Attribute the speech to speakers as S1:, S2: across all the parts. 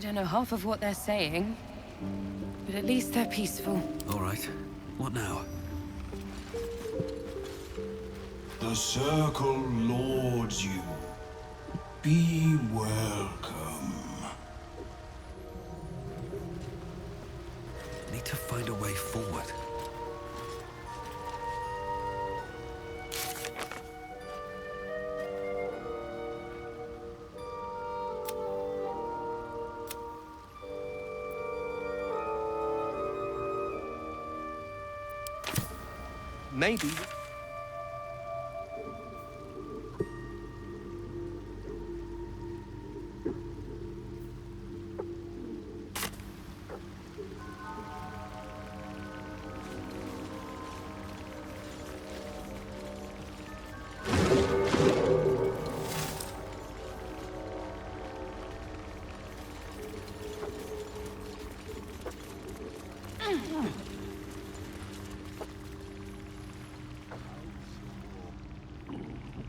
S1: don't know half of what they're saying, but at least they're peaceful.
S2: All right. What now?
S3: The circle lords you. Be welcome.
S2: Need to find a way forward.
S4: Maybe.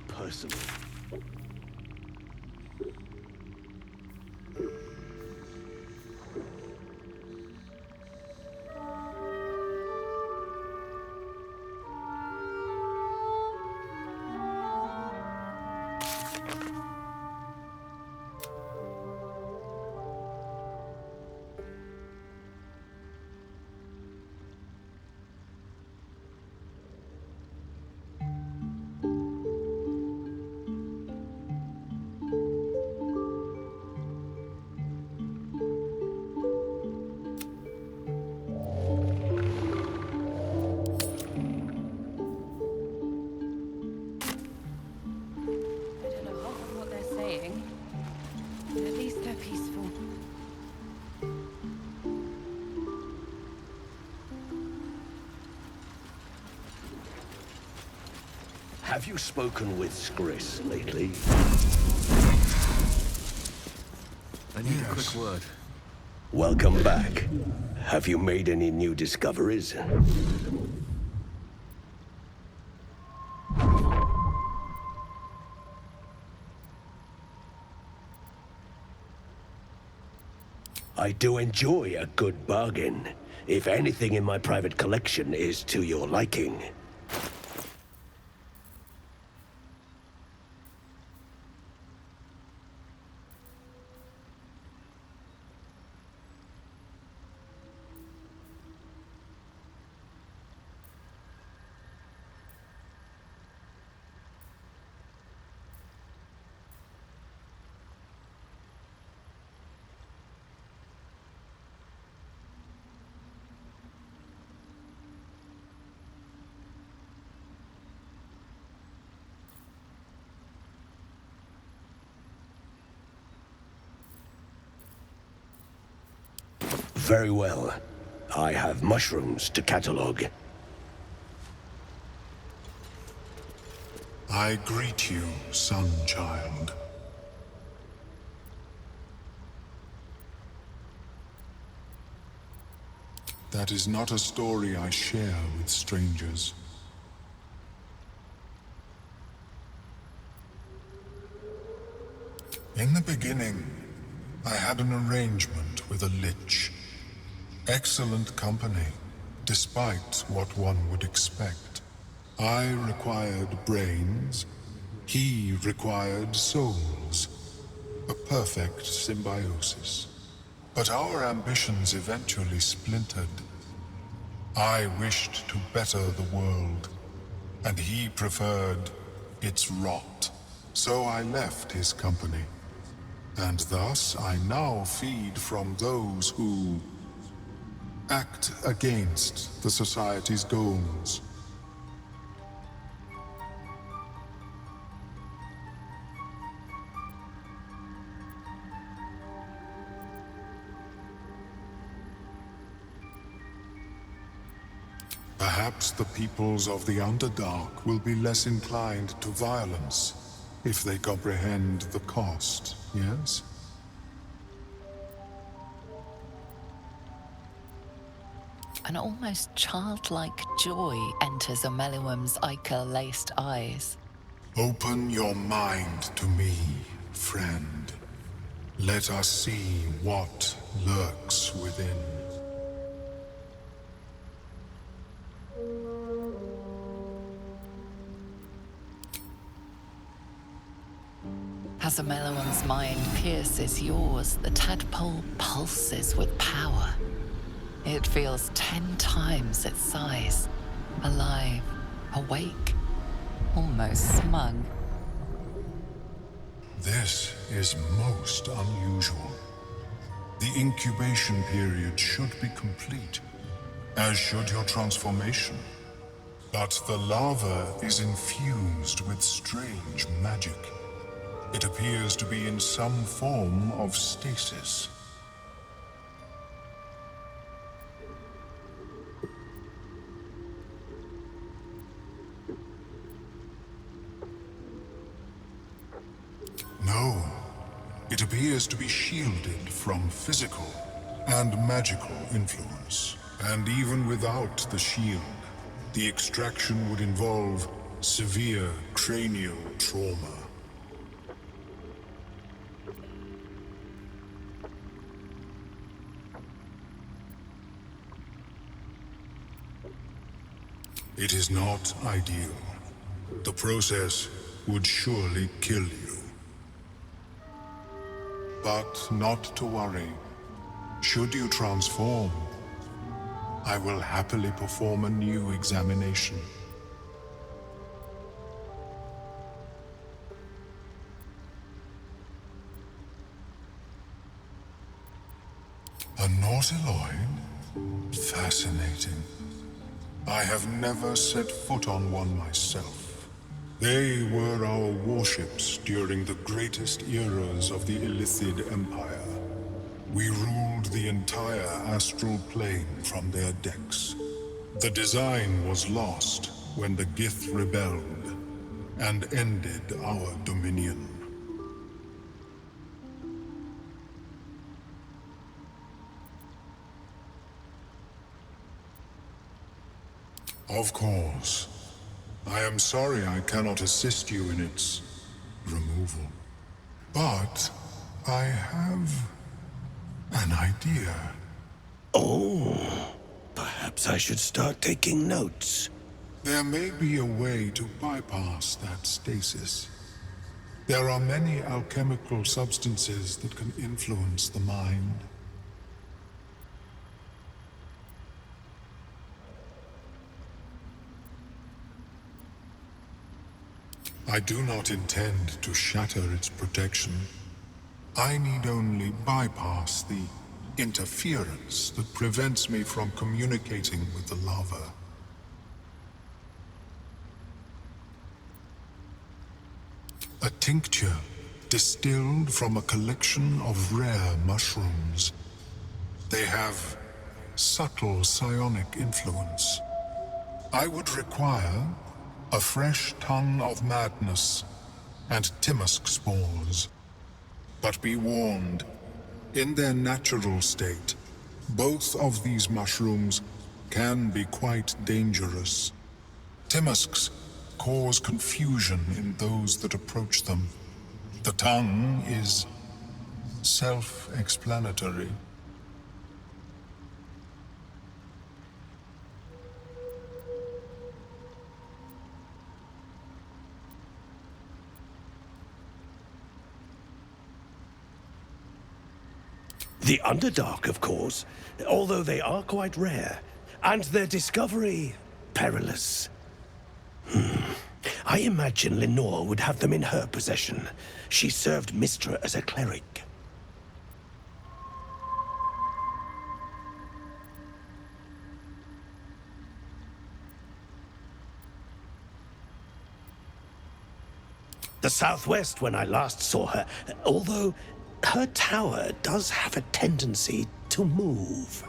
S2: Personal.
S5: Have you spoken with Skris lately?
S2: I need a quick word.
S5: Welcome back. Have you made any new discoveries? I do enjoy a good bargain, if anything in my private collection is to your liking. Very well. I have mushrooms to catalog.
S3: I greet you, son-child. That is not a story I share with strangers. In the beginning, I had an arrangement with a lich. Excellent company, despite what one would expect. I required brains, he required souls. A perfect symbiosis. But our ambitions eventually splintered. I wished to better the world, and he preferred its rot. So I left his company. And thus I now feed from those who act against the society's goals. Perhaps the peoples of the Underdark will be less inclined to violence if they comprehend the cost, yes?
S6: An almost childlike joy enters Ameluum's ichor-laced eyes.
S3: Open your mind to me, friend. Let us see what lurks within.
S6: As a Meloan's mind pierces yours, the tadpole pulses with power. It feels 10 times its size, alive, awake, almost smug.
S3: This is most unusual. The incubation period should be complete, as should your transformation. But the larva is infused with strange magic. It appears to be in some form of stasis. No, it appears to be shielded from physical and magical influence. And even without the shield, the extraction would involve severe cranial trauma. It is not ideal. The process would surely kill you. But not to worry. Should you transform, I will happily perform a new examination. A nautiloid? Fascinating. I have never set foot on one myself. They were our warships during the greatest eras of the Illithid Empire. We ruled the entire astral plane from their decks. The design was lost when the Gith rebelled and ended our dominion. Of course. I am sorry I cannot assist you in its removal. But I have an idea.
S5: Oh, perhaps I should start taking notes.
S3: There may be a way to bypass that stasis. There are many alchemical substances that can influence the mind. I do not intend to shatter its protection. I need only bypass the interference that prevents me from communicating with the larva. A tincture distilled from a collection of rare mushrooms. They have subtle psionic influence. I would require a fresh tongue of madness and Timusk spores. But be warned, in their natural state, both of these mushrooms can be quite dangerous. Timusks cause confusion in those that approach them. The tongue is self-explanatory.
S5: The Underdark, of course, although they are quite rare, and their discovery perilous. I imagine Lenore would have them in her possession. She served Mystra as a cleric. The southwest when I last saw her, although her tower does have a tendency to move.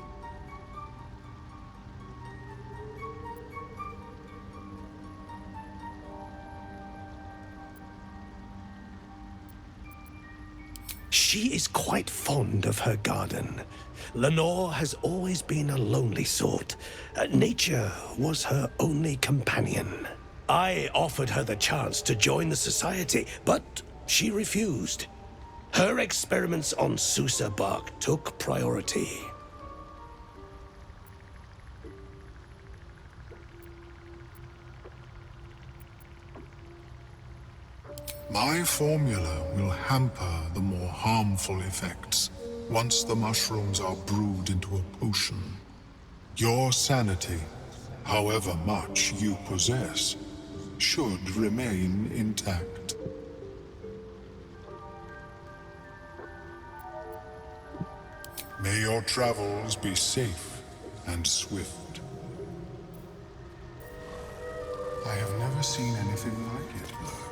S5: She is quite fond of her garden. Lenore has always been a lonely sort. Nature was her only companion. I offered her the chance to join the society, but she refused. Her experiments on Susa bark took priority.
S3: My formula will hamper the more harmful effects once the mushrooms are brewed into a potion. Your sanity, however much you possess, should remain intact. May your travels be safe and swift. I have never seen anything like it, Blur.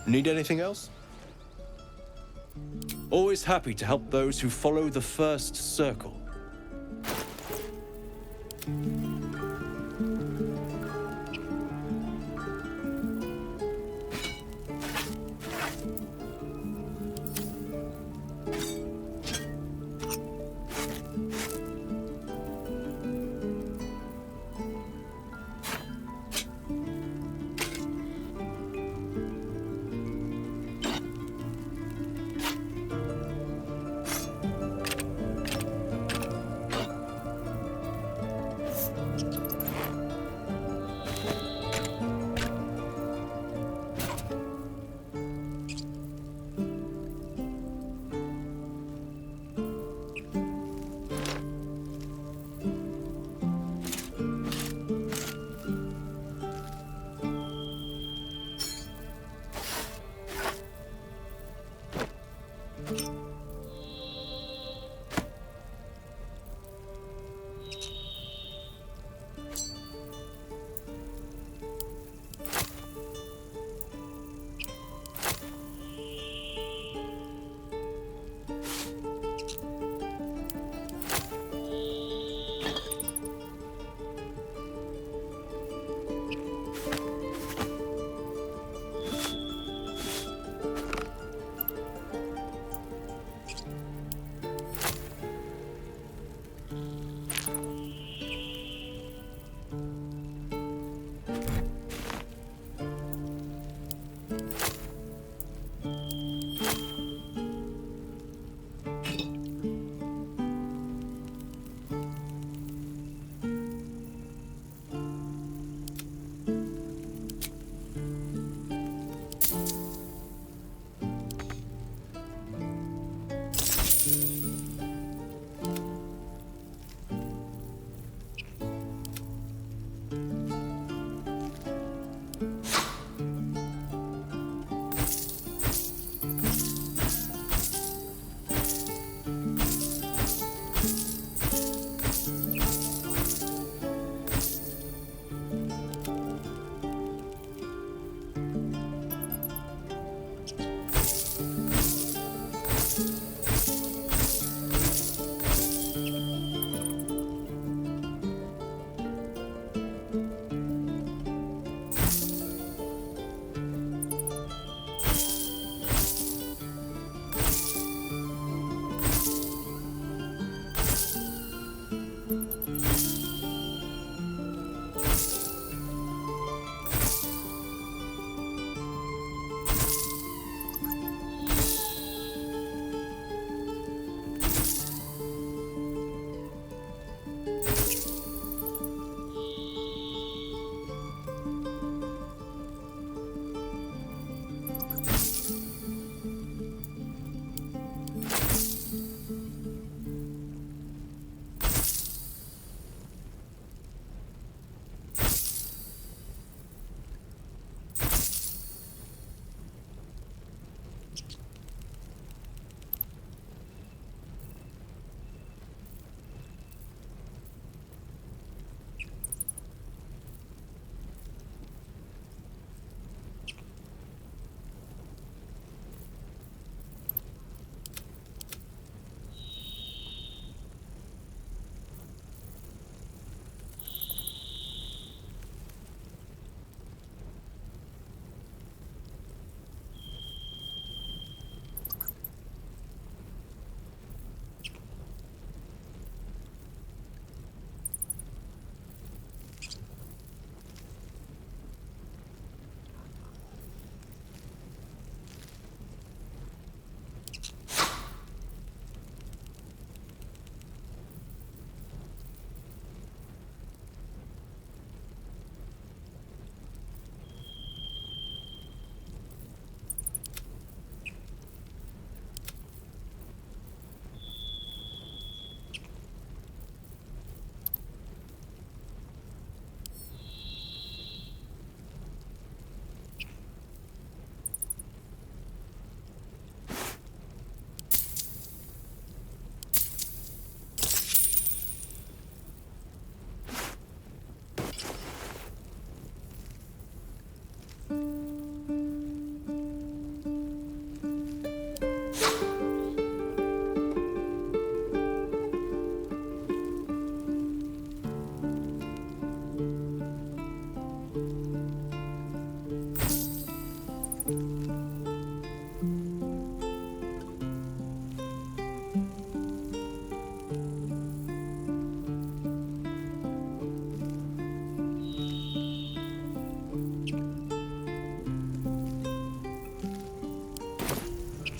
S4: Need anything else? Always happy to help those who follow the first circle.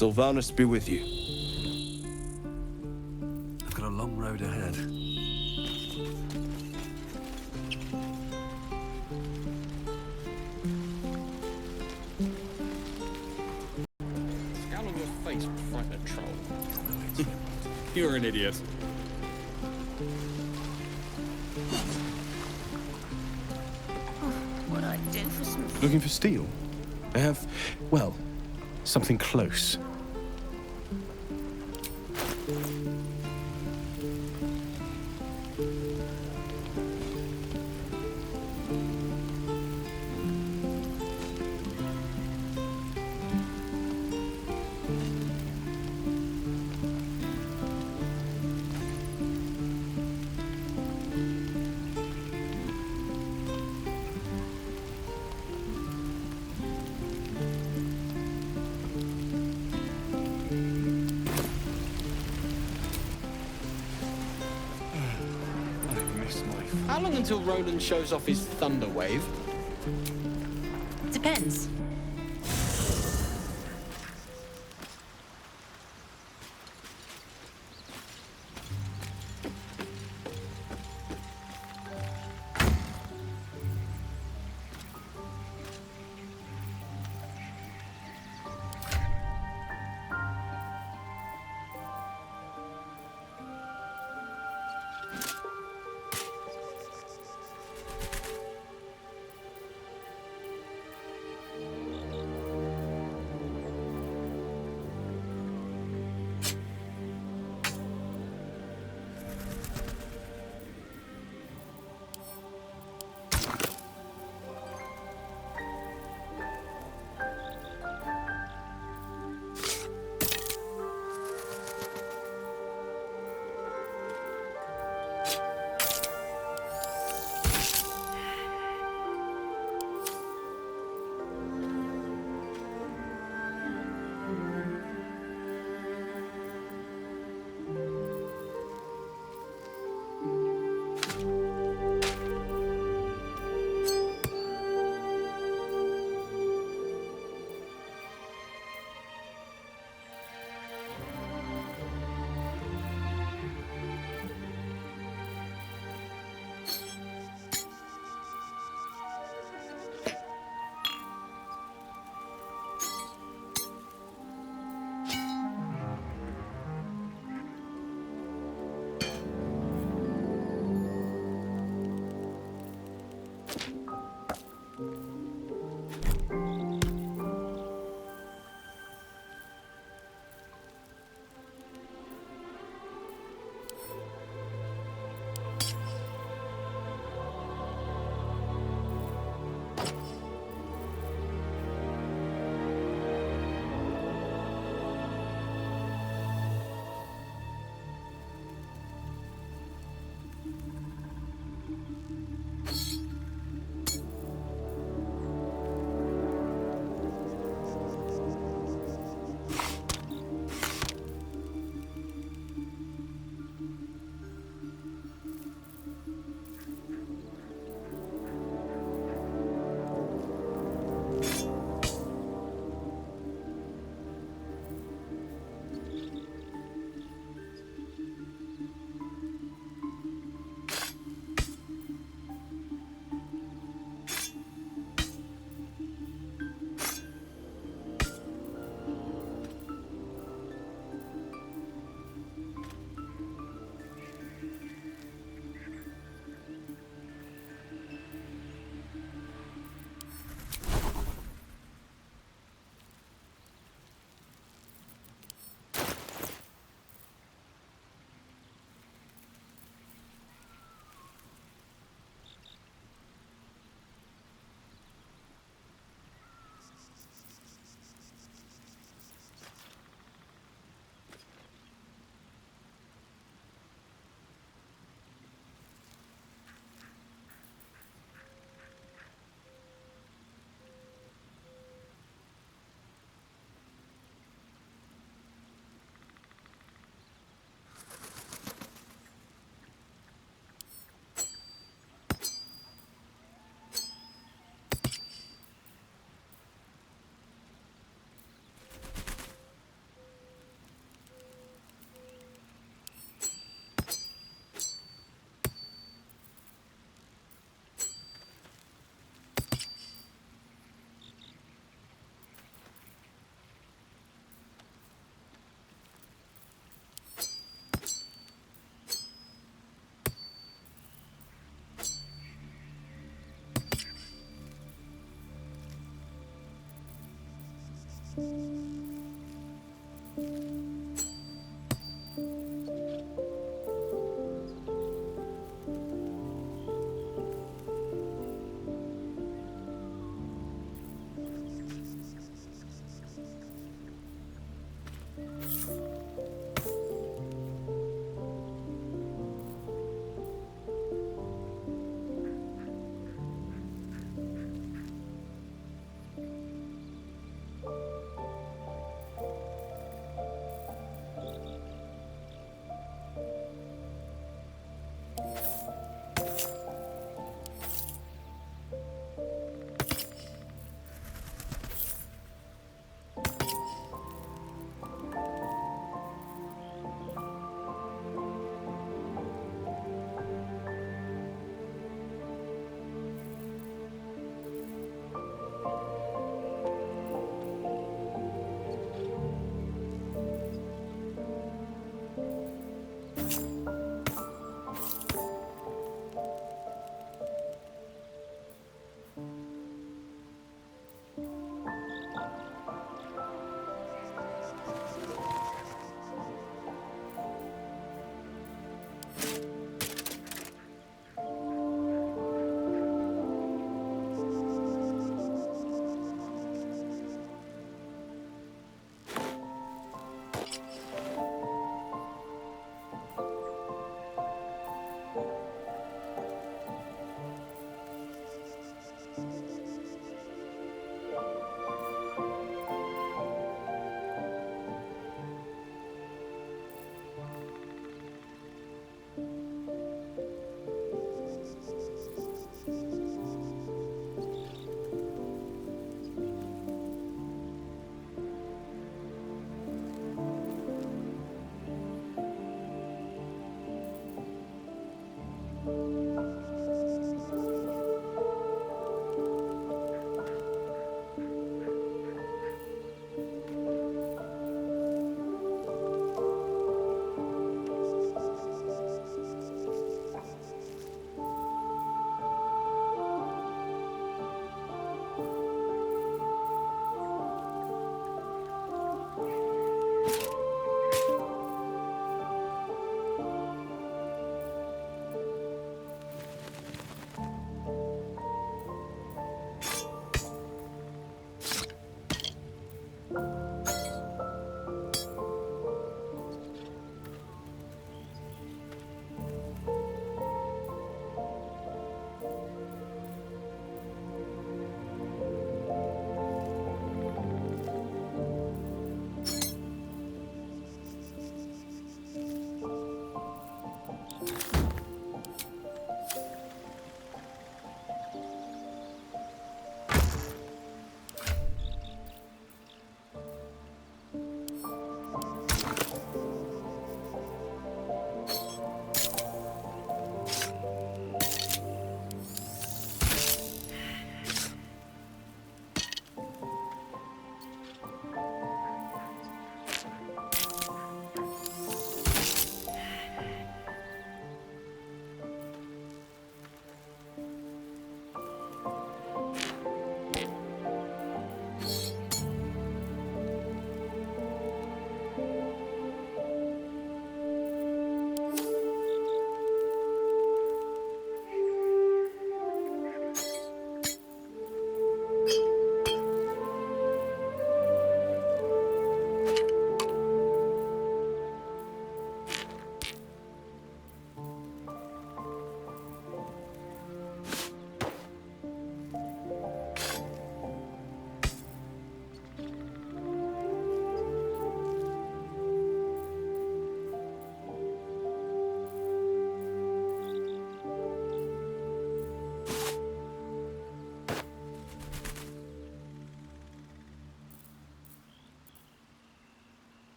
S4: Sylvanus be with you.
S2: I've got a long road ahead.
S7: Scowl on your face would frighten a troll. You're an idiot.
S1: What I do for some...
S5: Looking for steel? I have, well, something close.
S7: How long until Roland shows off his thunder wave?
S1: Depends.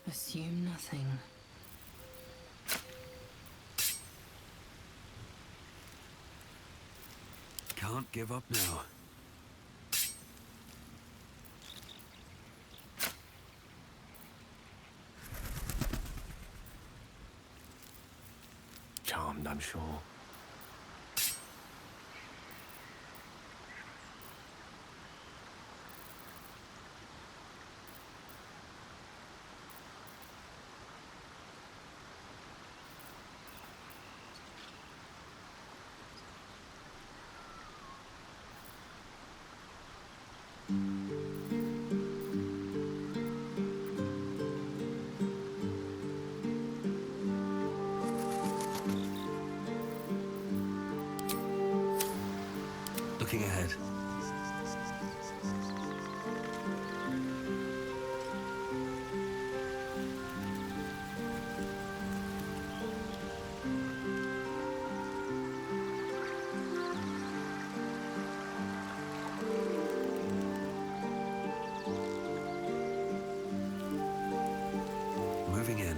S1: Assume nothing.
S2: Can't give up now.
S5: Charmed, I'm sure.
S2: Looking ahead. Moving in.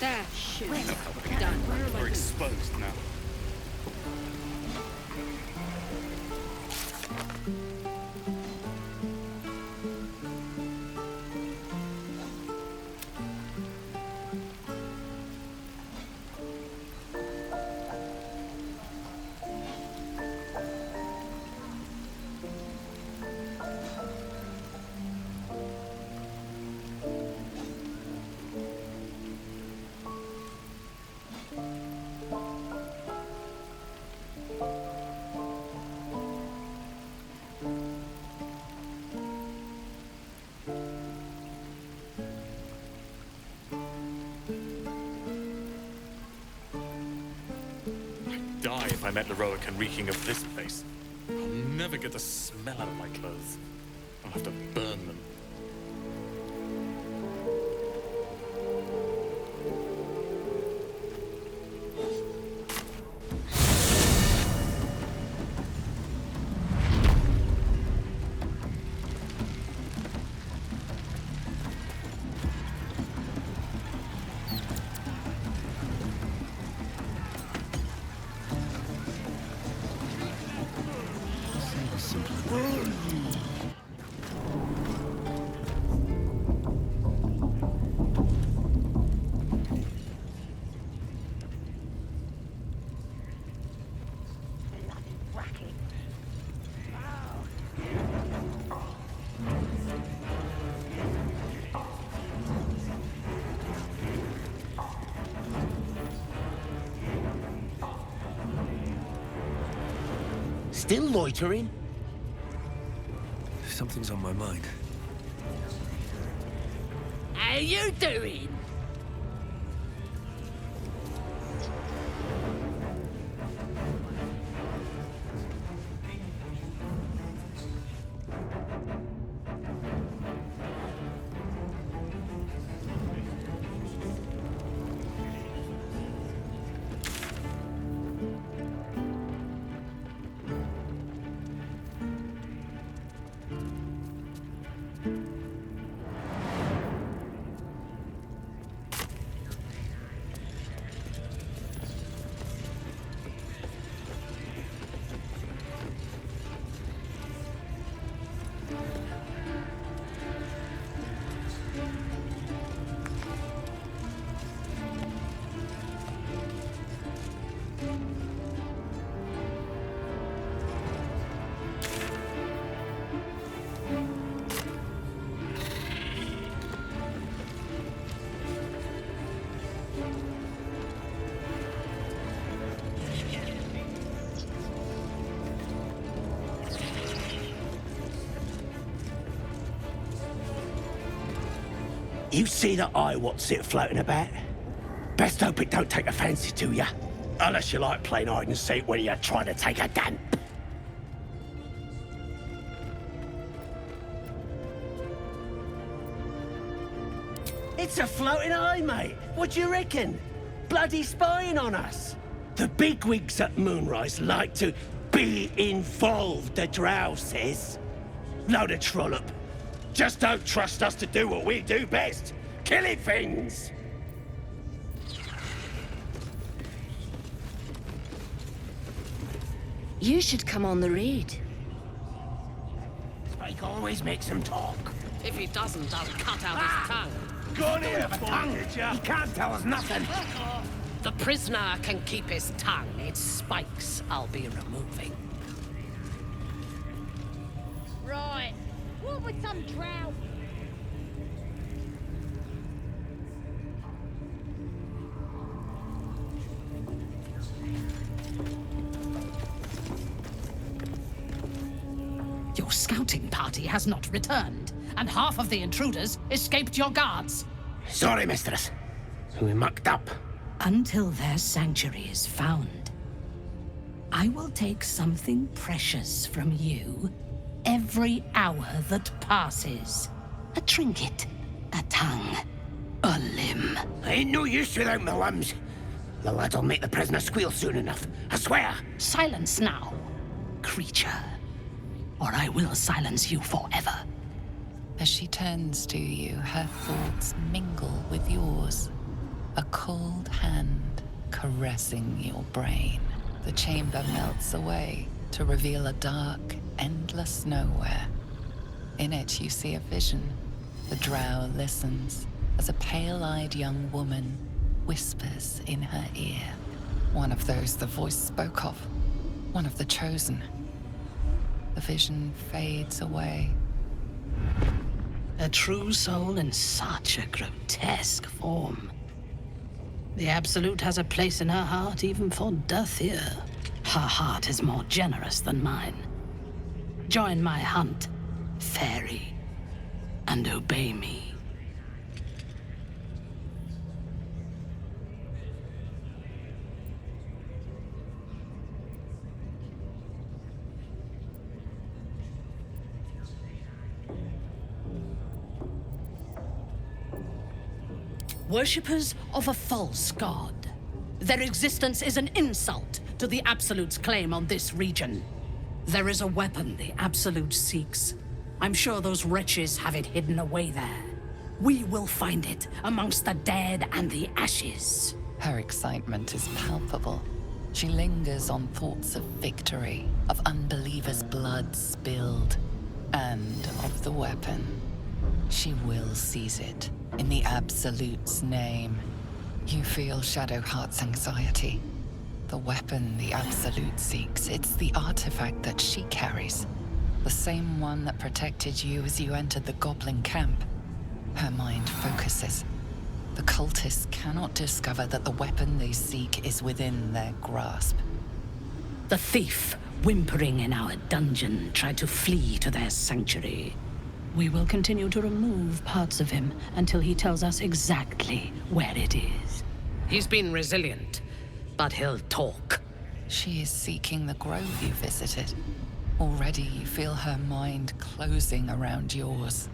S1: That shit. Done.
S7: We're exposed now. Die if I'm heroic and reeking of this place. I'll never get the smell out of my clothes. I'll have to burn them.
S8: Still loitering?
S2: Something's on my mind.
S8: How you doing? You see that eye what's it floating about? Best hope it don't take a fancy to ya. Unless you like playing hide and seek when you're trying to take a dump. It's a floating eye, mate. What do you reckon? Bloody spying on us. The bigwigs at Moonrise like to be involved, the drow says. Load of trollop. Just don't trust us to do what we do best. Killing things!
S9: You should come on the raid.
S8: Spike always makes him talk.
S9: If he doesn't, I'll cut out his tongue.
S8: Go on here, tongue. He can't tell us nothing.
S9: The prisoner can keep his tongue. It's spikes I'll be removing.
S10: Right. What with some drow?
S11: Your scouting party has not returned, and half of the intruders escaped your guards.
S8: Sorry, mistress. We mucked up.
S11: Until their sanctuary is found, I will take something precious from you every hour that passes. A trinket, a tongue, a limb.
S8: I ain't no use without my limbs. The lad'll make the prisoner squeal soon enough, I swear.
S11: Silence now, creature, or I will silence you forever.
S6: As she turns to you, her thoughts mingle with yours. A cold hand caressing your brain. The chamber melts away to reveal a dark, endless nowhere. In it, you see a vision. The drow listens as a pale-eyed young woman whispers in her ear. One of those the voice spoke of. One of the chosen. The vision fades away.
S11: A true soul in such a grotesque form. The Absolute has a place in her heart even for Dathir. Her heart is more generous than mine. Join my hunt, fairy, and obey me. Worshippers of a false god. Their existence is an insult to the Absolute's claim on this region. There is a weapon the Absolute seeks. I'm sure those wretches have it hidden away there. We will find it amongst the dead and the ashes.
S6: Her excitement is palpable. She lingers on thoughts of victory, of unbelievers' blood spilled, and of the weapon. She will seize it. In the Absolute's name, you feel Shadowheart's anxiety. The weapon the Absolute seeks, it's the artifact that she carries. The same one that protected you as you entered the Goblin camp. Her mind focuses. The cultists cannot discover that the weapon they seek is within their grasp.
S11: The thief whimpering in our dungeon, tried to flee to their sanctuary. We will continue to remove parts of him until he tells us exactly where it is.
S9: He's been resilient, but he'll talk.
S6: She is seeking the grove you visited. Already you feel her mind closing around yours.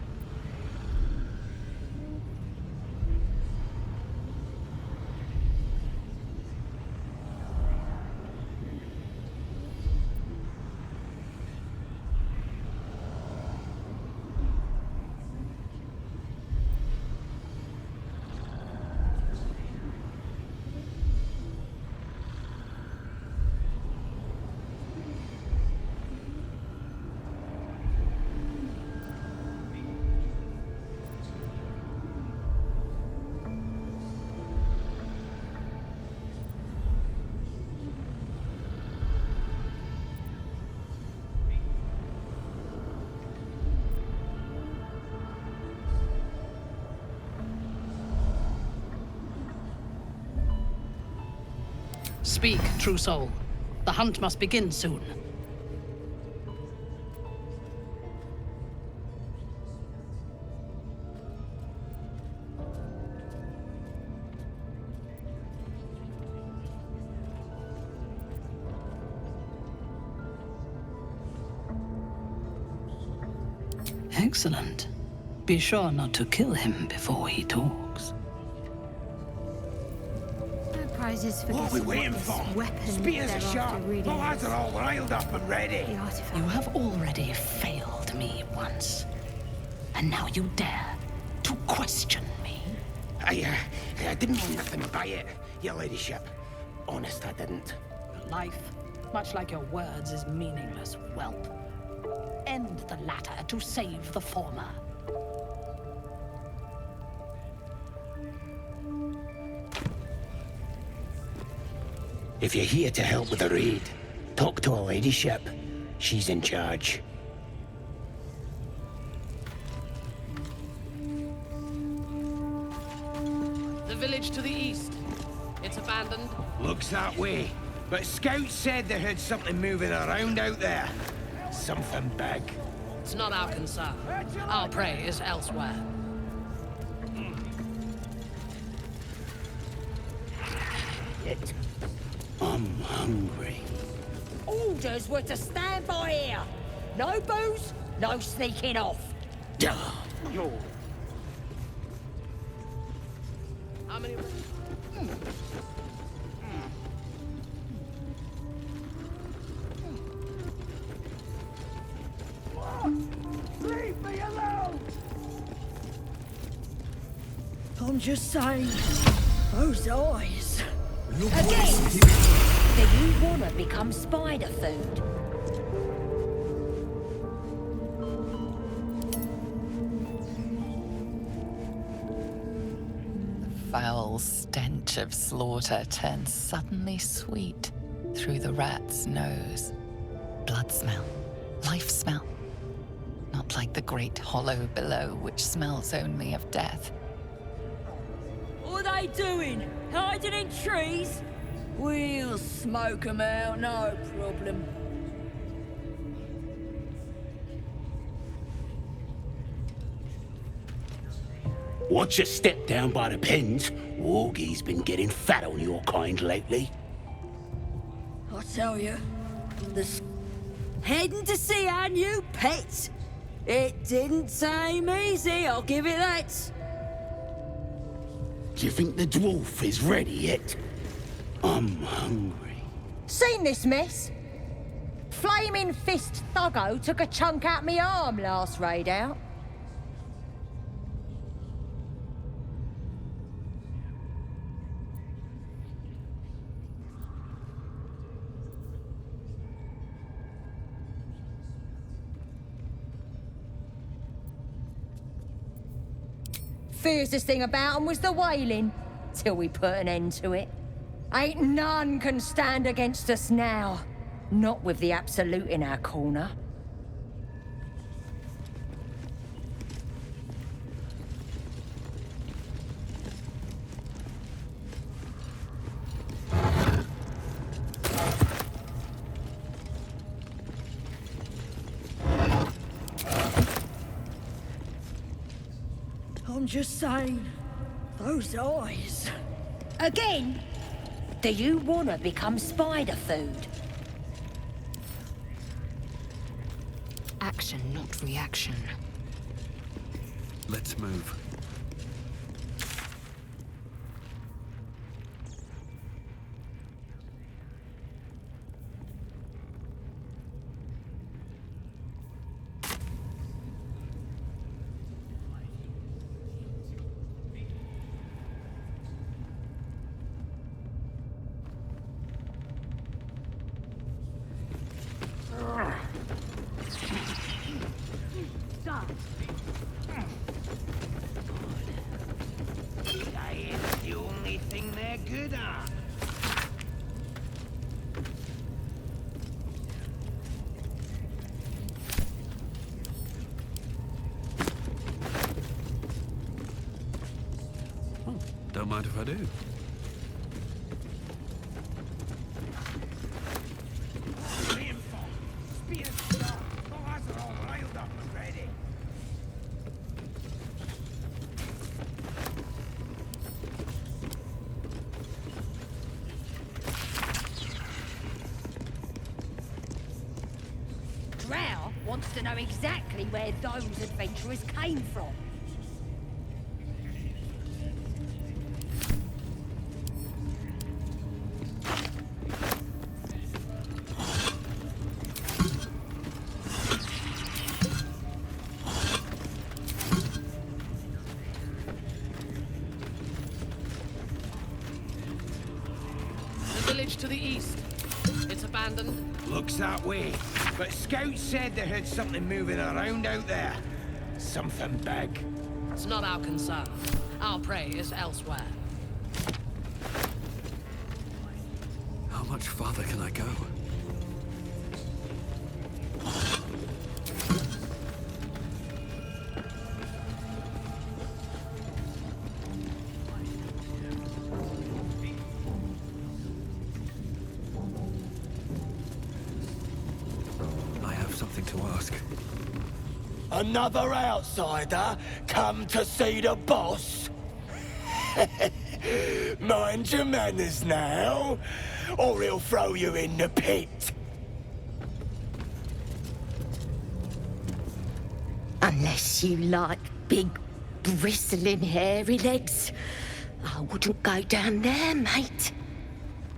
S11: Speak, true soul. The hunt must begin soon. Excellent. Be sure not to kill him before he talks.
S10: Prizes for
S8: What are we
S10: guessing
S8: waiting
S10: this
S8: for?
S10: weapon
S8: Spears are
S10: they're
S8: sharp.
S10: after really
S8: The lads
S10: is.
S8: are all riled up and ready.
S10: The artifact.
S11: You have already failed me once. And now you dare to question me.
S8: I didn't mean nothing by it, your ladyship. Honest, I didn't.
S11: Life, much like your words, is meaningless, whelp. End the latter to save the former.
S8: If you're here to help with the raid, talk to her ladyship. She's in charge.
S9: The village to the east. It's abandoned.
S8: Looks that way. But scouts said they heard something moving around out there. Something big.
S9: It's not our concern. Our prey is elsewhere.
S8: I'm hungry.
S10: Orders were to stand by here. No booze, no sneaking off.
S9: How many?
S8: Leave me alone!
S10: I'm just saying, those eyes. Again, do you want to become spider food?
S6: The foul stench of slaughter turns suddenly sweet through the rat's nose. Blood smell, life smell. Not like the great hollow below, which smells only of death.
S10: What are they doing? Hiding in trees? We'll smoke 'em out, no problem.
S8: Watch your step down by the pens. Wogie's been getting fat on your kind lately.
S10: I tell you, heading to see our new pet. It didn't seem easy, I'll give it that.
S8: Do you think the dwarf is ready yet? I'm hungry.
S10: Seen this mess? Flaming Fist Thuggo took a chunk out me arm last raid out. Fiercest thing about 'em was the wailing, till we put an end to it. Ain't none can stand against us now. Not with the Absolute in our corner. I'm just saying, those eyes. Again? Do you want to become spider food?
S12: Action, not reaction.
S2: Let's move.
S8: The only thing they're good at.
S2: Don't mind if I do.
S10: Drow wants to know exactly where those adventurers came from.
S9: The village to the east. It's abandoned.
S8: Looks that way. But scouts said they heard something moving around out there. Something big.
S9: It's not our concern. Our prey is elsewhere.
S2: How much farther can I go? I have something to ask.
S5: Another outsider come to see the boss? Mind your manners now, or he'll throw you in the pit.
S10: Unless you like big, bristling, hairy legs, I wouldn't go down there, mate.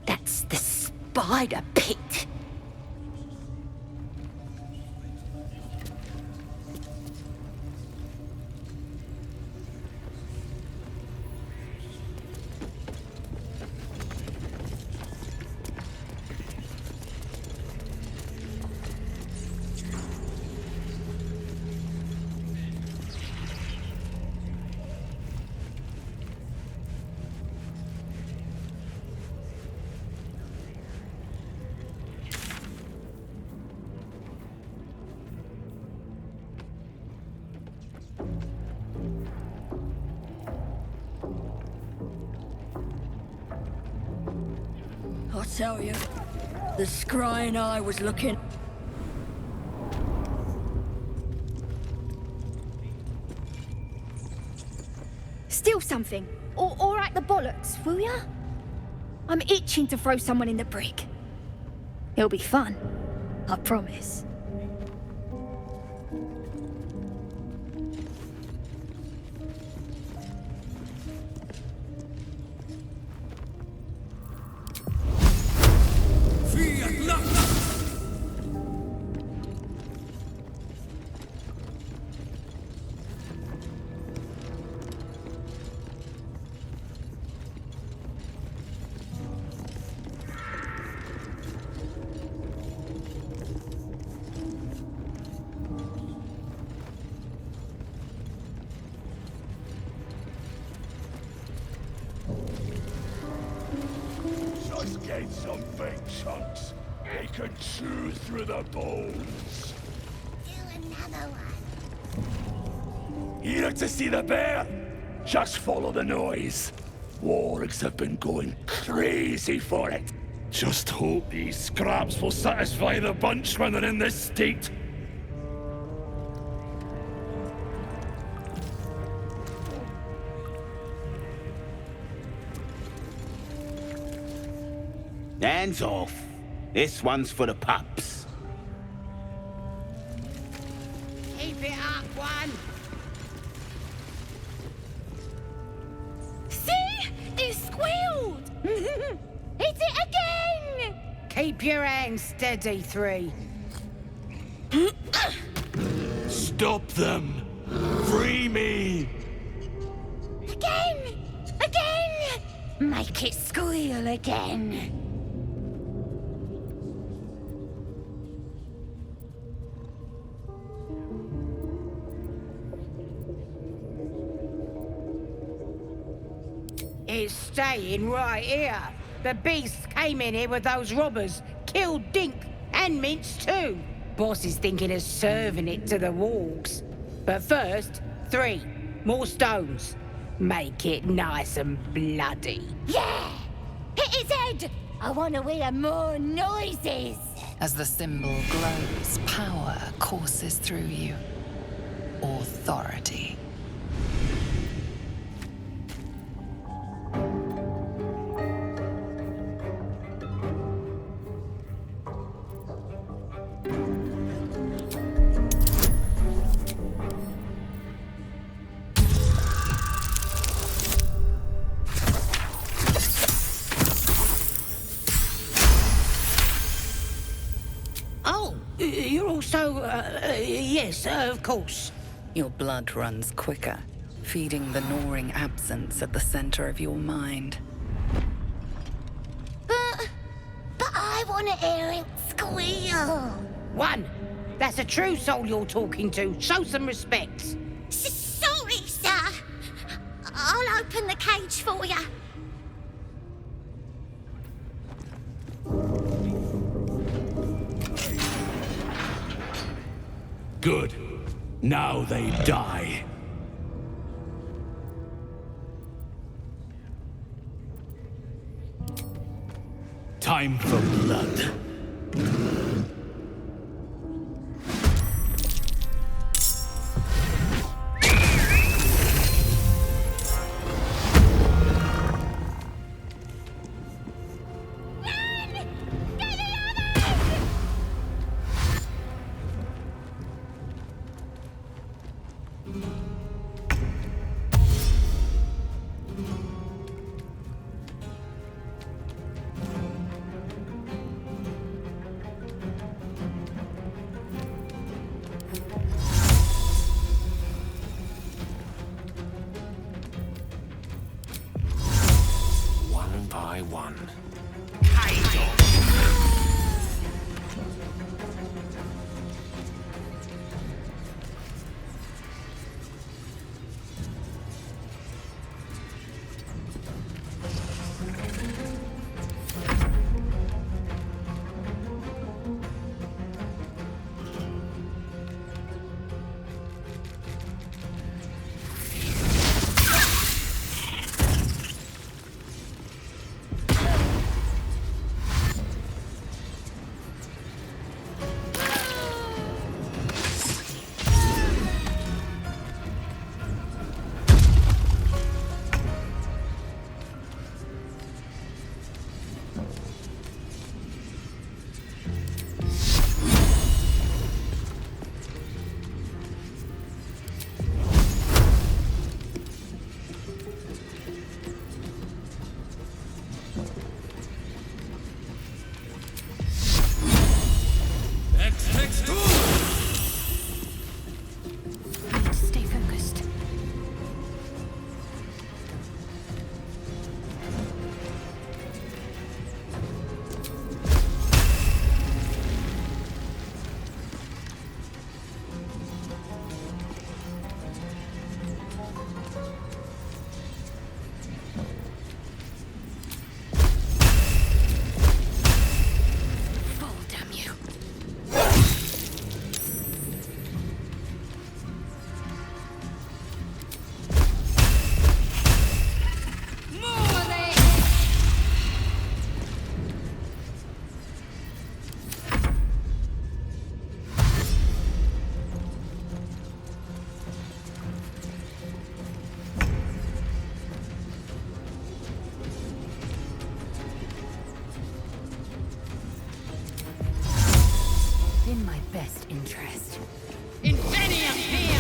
S10: That's the spider pit. I tell you, the scrying eye was looking.
S13: Steal something, or act the bollocks, will ya? I'm itching to throw someone in the brick. It'll be fun, I promise.
S5: Just get some big chunks. They can chew through the bones.
S14: Do another one.
S5: Here to see the bear? Just follow the noise. Wargs have been going crazy for it. Just hope these scraps will satisfy the bunch when they're in this state.
S8: Hands off. This one's for the pups.
S9: Keep it up, one.
S13: See? It squealed! Hit it again!
S9: Keep your hands steady, 3.
S5: Stop them! Free me!
S13: Again! Again! Make it squeal again.
S9: It's staying right here. The beast came in here with those robbers, killed Dink and Mince too. Boss is thinking of serving it to the wargs. But first, 3 more stones. Make it nice and bloody.
S13: Yeah! Hit his head! I want to hear more noises!
S6: As the symbol glows, power courses through you. Authority.
S9: Oh, you're also, yes, of course.
S6: Your blood runs quicker, feeding the gnawing absence at the center of your mind.
S14: But I want to hear it squeal.
S9: 1. That's a true soul you're talking to. Show some respect.
S14: Sorry, sir. I'll open the cage for you.
S5: Good. Now they die. Time for blood.
S12: best interest.
S9: Infinium here!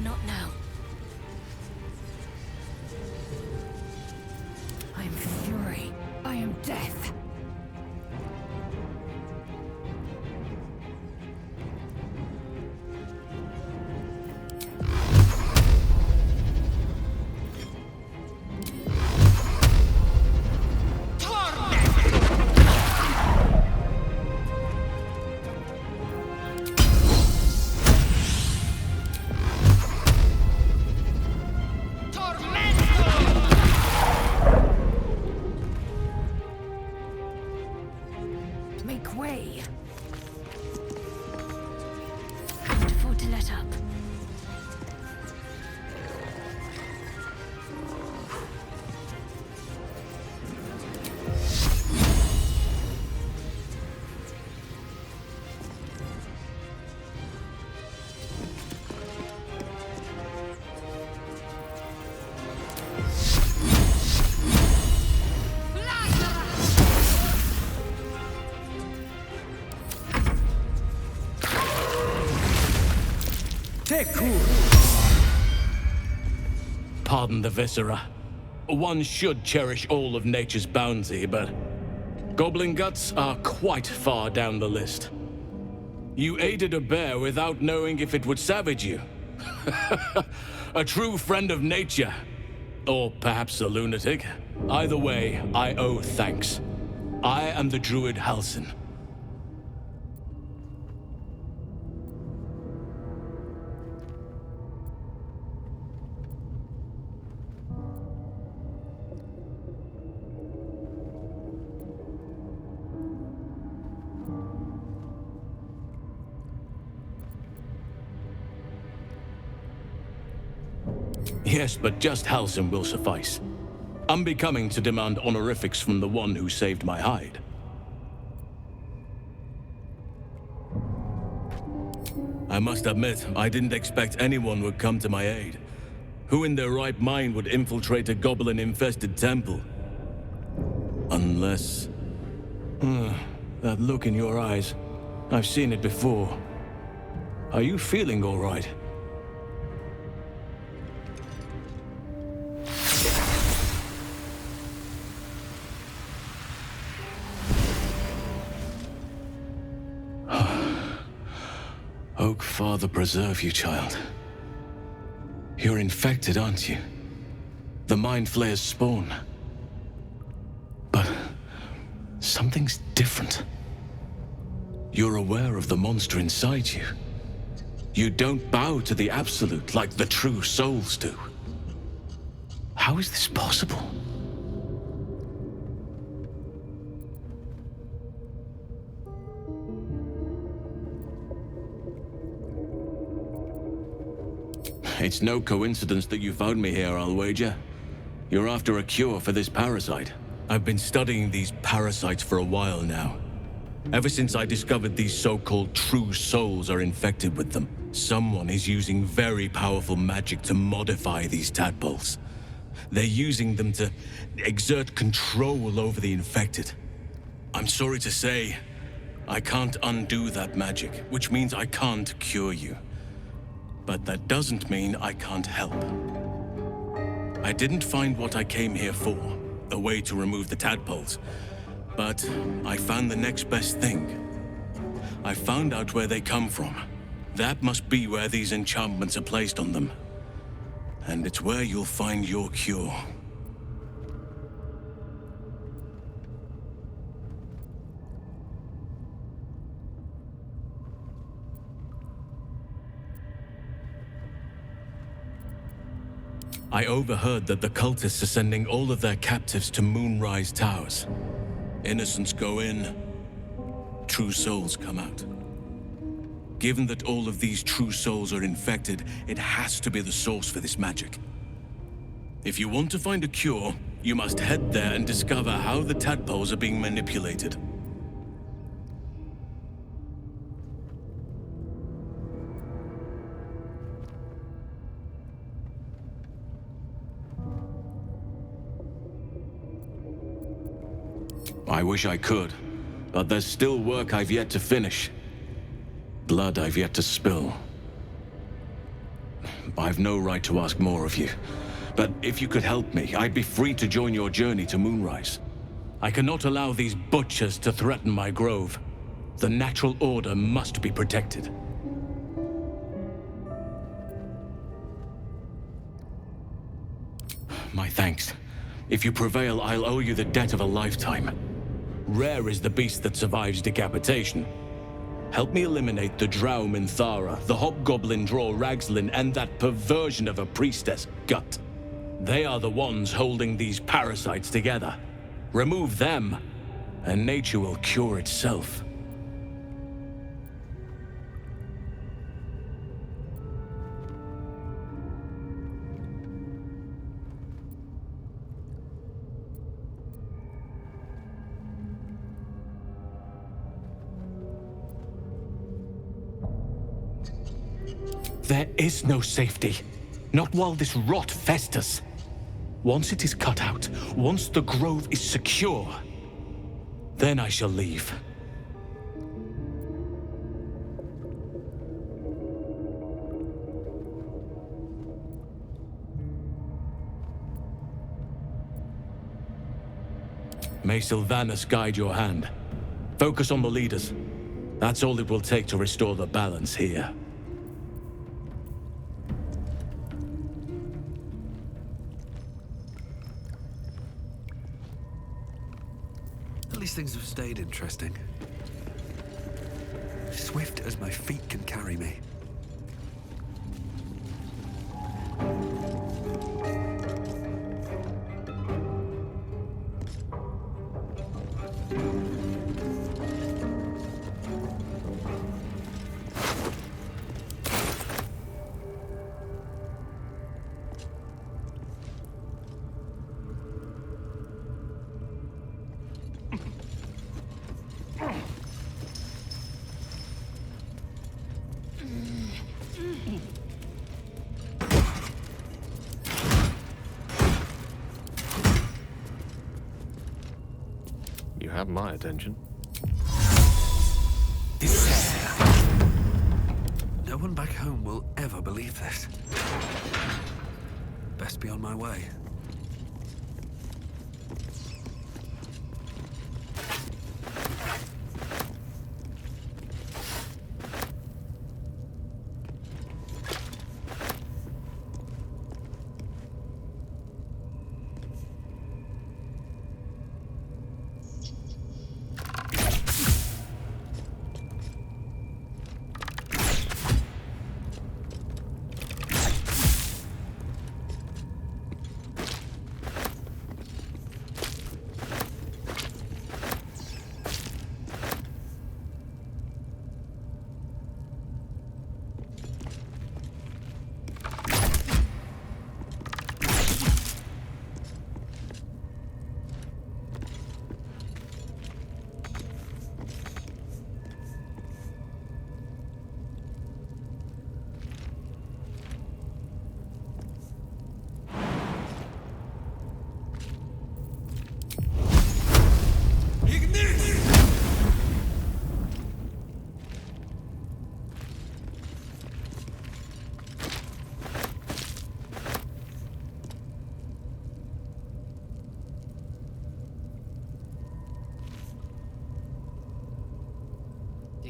S12: Not now. I am fury. I am death. Make way. Can't afford to let up.
S5: Pardon the viscera. One should cherish all of nature's bounty, but goblin guts are quite far down the list. You aided a bear without knowing if it would savage you. A true friend of nature. Or perhaps a lunatic. Either way, I owe thanks. I am the druid Halsin. Yes, but just Halsin will suffice. Unbecoming to demand honorifics from the one who saved my hide. I must admit, I didn't expect anyone would come to my aid. Who in their right mind would infiltrate a goblin-infested temple? Unless... that look in your eyes. I've seen it before. Are you feeling all right? Oak Father preserve you, child. You're infected, aren't you? The Mind Flayer's spawn. But something's different. You're aware of the monster inside you. You don't bow to the Absolute like the true souls do. How is this possible? It's no coincidence that you found me here, I'll wager. You're after a cure for this parasite. I've been studying these parasites for a while now.
S15: Ever since I discovered these so-called true souls are infected with them, someone is using very powerful magic to modify these tadpoles. They're using them to exert control over the infected. I'm sorry to say, I can't undo that magic, which means I can't cure you. But that doesn't mean I can't help. I didn't find what I came here for, a way to remove the tadpoles. But I found the next best thing. I found out where they come from. That must be where these enchantments are placed on them. And it's where you'll find your cure. I overheard that the cultists are sending all of their captives to Moonrise Towers. Innocents go in, true souls come out. Given that all of these true souls are infected, it has to be the source for this magic. If you want to find a cure, you must head there and discover how the tadpoles are being manipulated. I wish I could, but there's still work I've yet to finish. Blood I've yet to spill. I've no right to ask more of you, but if you could help me, I'd be free to join your journey to Moonrise. I cannot allow these butchers to threaten my grove. The natural order must be protected. My thanks. If you prevail, I'll owe you the debt of a lifetime. Rare is the beast that survives decapitation. Help me eliminate the Drow Minthara, the Hobgoblin Draw Ragslin, and that perversion of a priestess, Gut. They are the ones holding these parasites together. Remove them, and nature will cure itself. There is no safety. Not while this rot festers. Once it is cut out, once the grove is secure, then I shall leave. May Sylvanus guide your hand. Focus on the leaders. That's all it will take to restore the balance here.
S2: At least things have stayed interesting. Swift as my feet can carry me.
S16: You have my attention.
S2: No one back home will ever believe this. Best be on my way.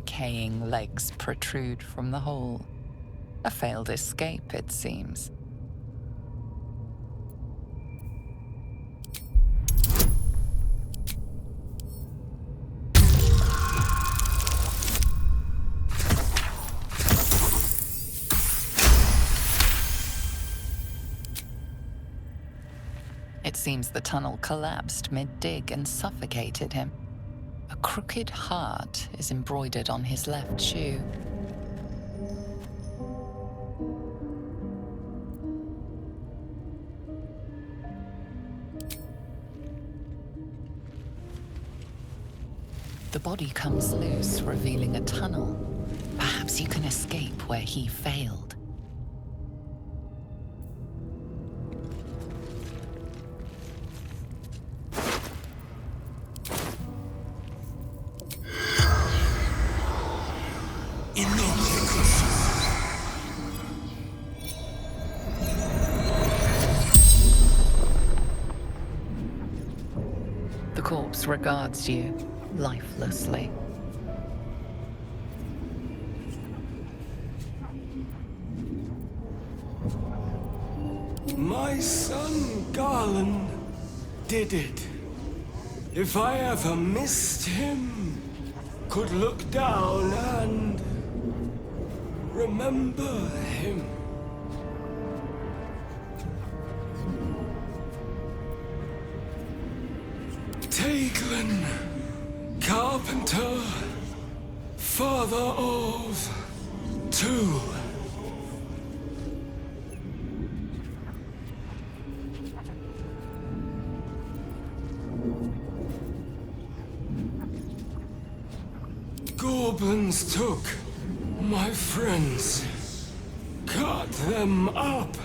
S6: decaying legs protrude from the hole. A failed escape, it seems. It seems the tunnel collapsed mid-dig and suffocated him. A crooked heart is embroidered on his left shoe. The body comes loose, revealing a tunnel. Perhaps you can escape where he failed. The corpse regards you lifelessly.
S17: My son Garland did it. If I ever missed him, could look down and remember him. Taglin, carpenter, father of 2. Goblins took my friends, cut them up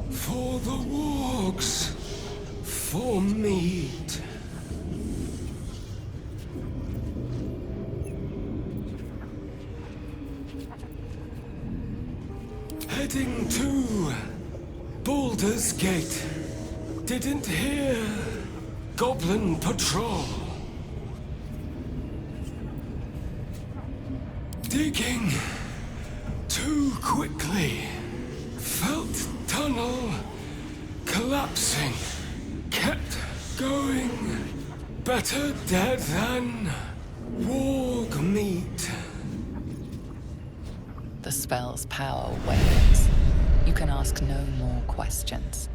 S17: for the wargs, for meat. Heading to Baldur's Gate, didn't hear Goblin Patrol. Digging too quickly, felt tunnel collapsing, kept going. Better dead than warg meat.
S6: The spell's power wanes. You can ask no more questions.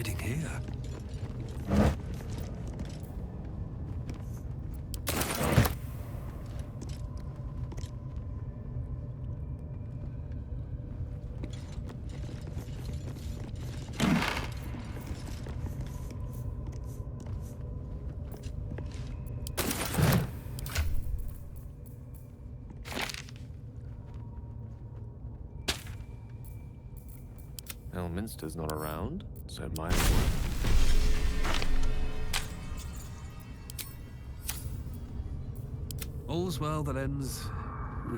S2: hiding here?
S16: Elminster's not around, so it might as well.
S2: All's well that ends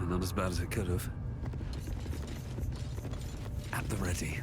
S2: not as bad as it could have. At the ready.